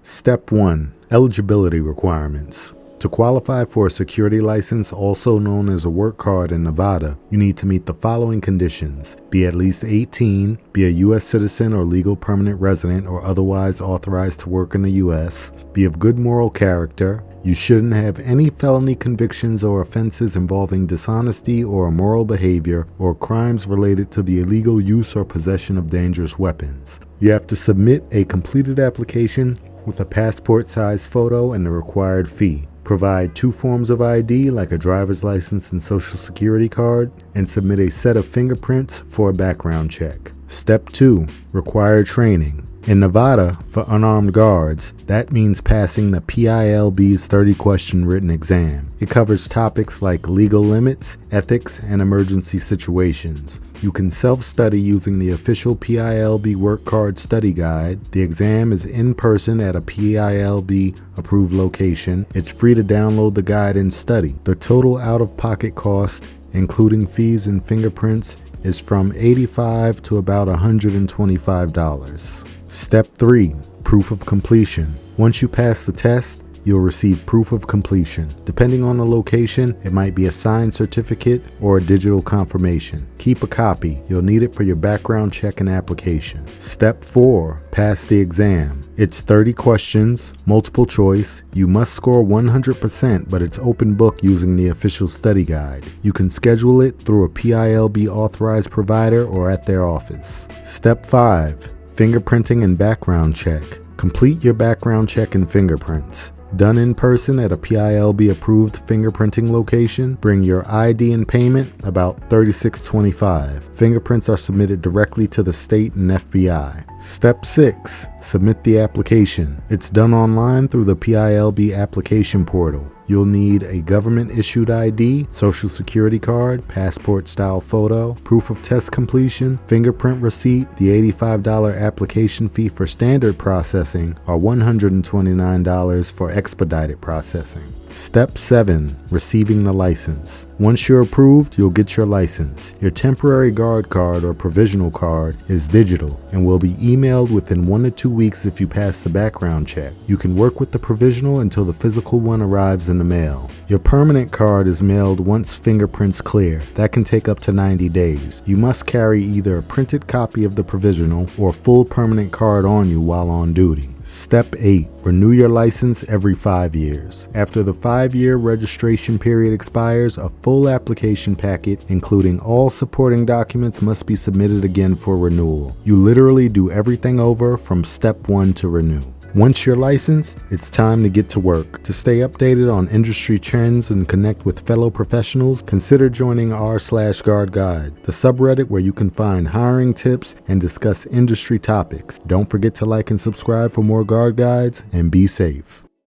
Step 1. Eligibility requirements. To qualify for a security license, also known as a work card in Nevada, you need to meet the following conditions: be at least 18, be a U.S. citizen or legal permanent resident or otherwise authorized to work in the U.S., be of good moral character, you shouldn't have any felony convictions or offenses involving dishonesty or immoral behavior or crimes related to the illegal use or possession of dangerous weapons. You have to submit a completed application with a passport-sized photo and the required fee. Provide 2 forms of ID like a driver's license and social security card, and submit a set of fingerprints for a background check. Step 2. Required training. In Nevada, for unarmed guards, that means passing the PILB's 30-question written exam. It covers topics like legal limits, ethics, and emergency situations. You can self-study using the official PILB Work Card Study Guide. The exam is in person at a PILB-approved location. It's free to download the guide and study. The total out-of-pocket cost, including fees and fingerprints, is from $85 to about $125. Step 3. Proof of completion. Once you pass the test, you'll receive proof of completion. Depending on the location, it might be a signed certificate or a digital confirmation. Keep a copy. You'll need it for your background check and application. Step 4. Pass the exam. It's 30 questions, multiple choice. You must score 100%, but it's open book using the official study guide. You can schedule it through a PILB authorized provider or at their office. Step 5. Fingerprinting and background check. Complete your background check and fingerprints. Done in person at a PILB approved fingerprinting location. Bring your ID and payment, about $36.25. Fingerprints are submitted directly to the state and FBI. Step 6. Submit the application. It's done online through the PILB application portal. You'll need a government-issued ID, social security card, passport-style photo, proof of test completion, fingerprint receipt. The $85 application fee for standard processing or $129 for expedited processing. Step 7. Receiving the license. Once you're approved, you'll get your license. Your temporary guard card or provisional card is digital and will be emailed within 1 to 2 weeks if you pass the background check. You can work with the provisional until the physical one arrives in the mail. Your permanent card is mailed once fingerprints clear. That can take up to 90 days. You must carry either a printed copy of the provisional or a full permanent card on you while on duty. Step 8. Renew your license every 5 years. After the 5-year registration period expires, a full application packet, including all supporting documents, must be submitted again for renewal. You literally do everything over from step 1 to renew. Once you're licensed, it's time to get to work. To stay updated on industry trends and connect with fellow professionals, consider joining r/Guard Guide, the subreddit where you can find hiring tips and discuss industry topics. Don't forget to like and subscribe for more Guard Guides, and be safe.